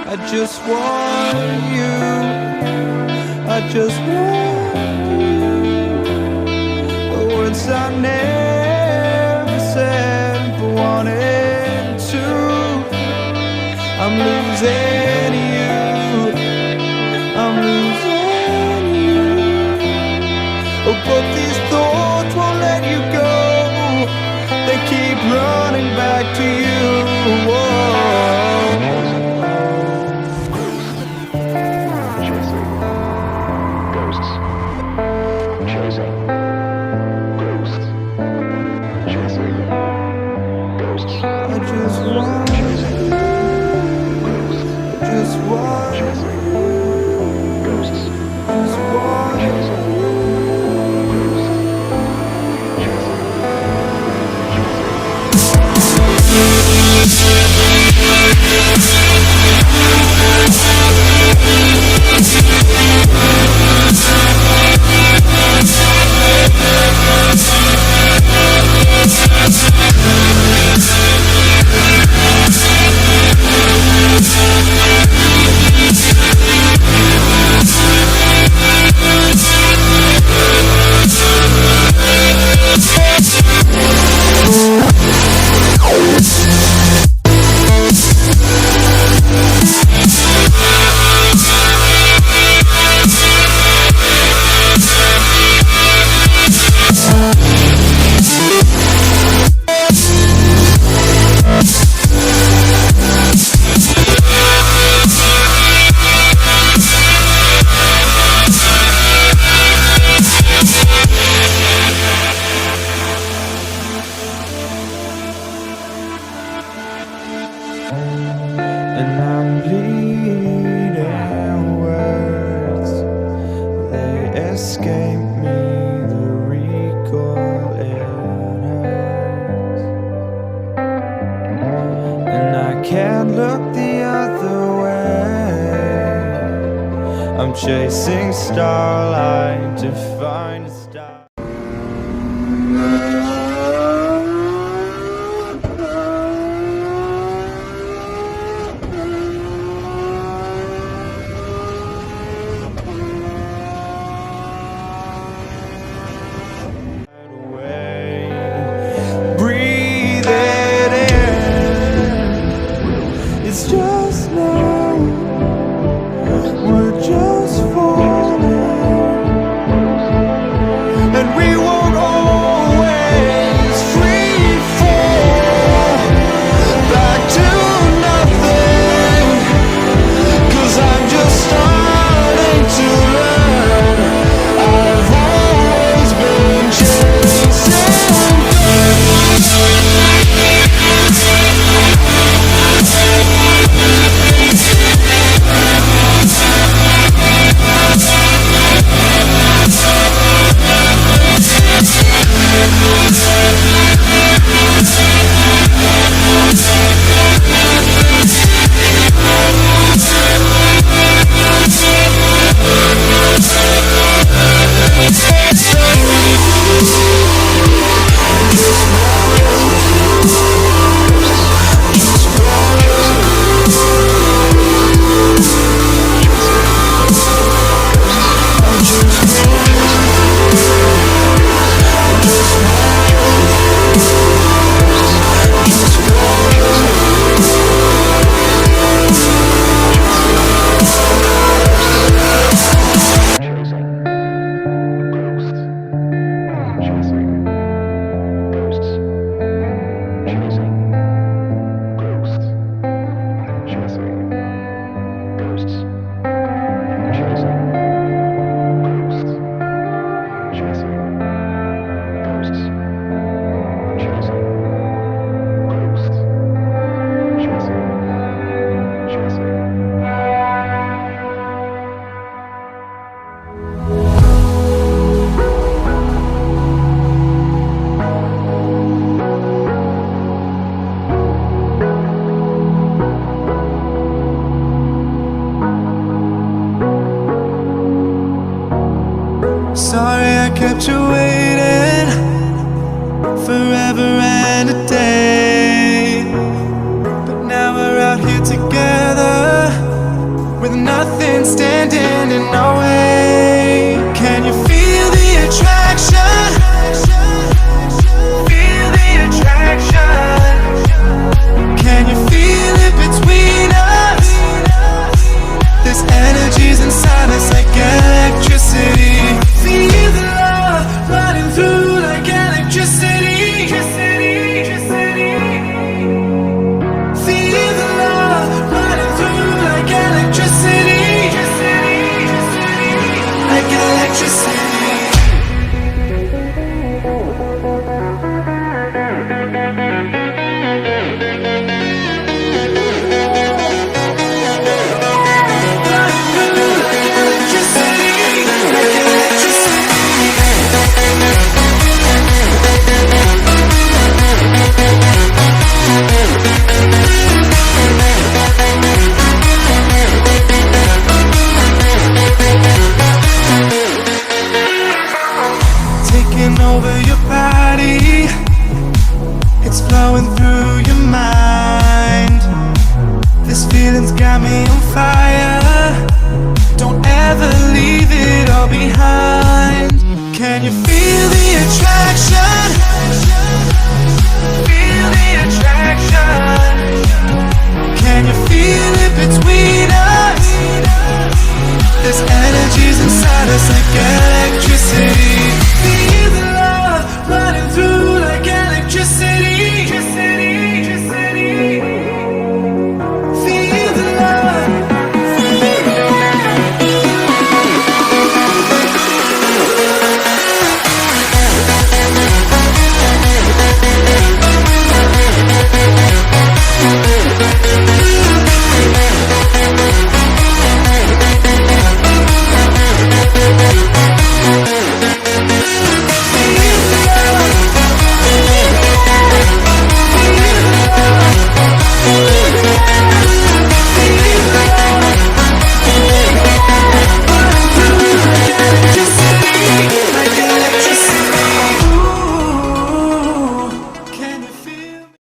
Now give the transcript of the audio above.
I just want you. I just want you. The words I never said but wanted to. I'm losing you. I'm losing you. Oh, but these thoughts won't let you go. They keep running back to you. Whoa. And I'm bleeding words, they escape me, the recoil it hurts. And I can't look the other way. I'm chasing starlight to find a star. kept you waiting forever and a day. But now we're out here together, standing in our way. Can you feel the attraction? Feel the attraction. Can you feel it between us? This energy's inside us like electricity. Feel the love running through like electricity. Feel the love running through like electricity. Like electricity. Taking over your body, it's flowing through your mind. This feeling's got me on fire. Don't ever leave it all behind. Can you feel the attraction?